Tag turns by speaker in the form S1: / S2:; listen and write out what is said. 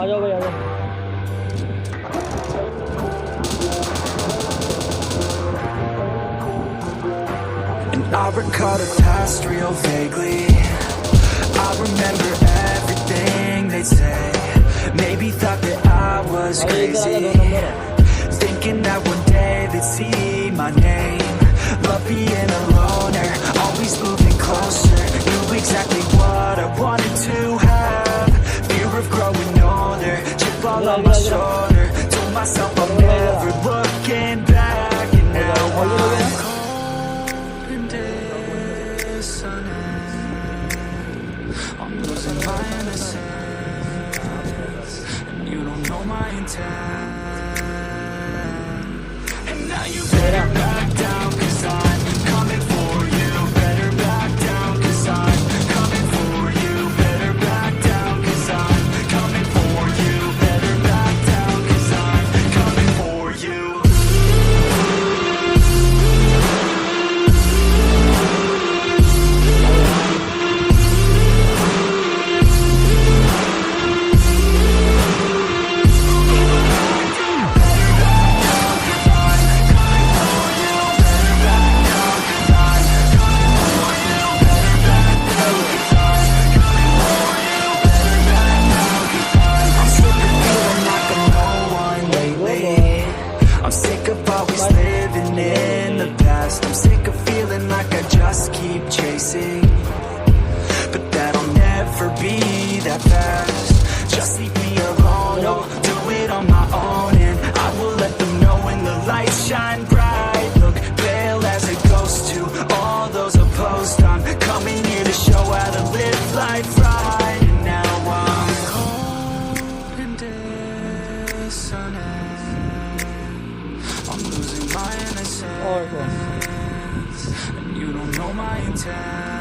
S1: जाओ भाई, आ जाओ।
S2: I recall the past real vaguely. I remember everything they'd say. Maybe thought that I was crazy, thinking that one day they'd see my name. Love being a loner, always moving closer. Knew exactly what I wanted to have. Fear of growing older, chip all on my shoulder. Told myself I'm never looking back, and now I'm caught in dissonance. I'm losing my innocence, and you don't know my intent. And now you better back down, 'cause I'm coming for you. Better back down, 'cause I'm coming for you. Better back down, 'cause I'm coming for you. Better back down, 'cause I'm coming for you. I'm sick of always living in the past. I'm sick of feeling like I just keep chasing, but that'll never be that fast. Just leave me alone, I'll do it on my own, and I will let them know when the lights shine bright. Look pale as a ghost to all those opposed. I'm coming here to show how to live life right, and now I'm caught in dissonance. I'm losing my innocence, and you don't know my intent.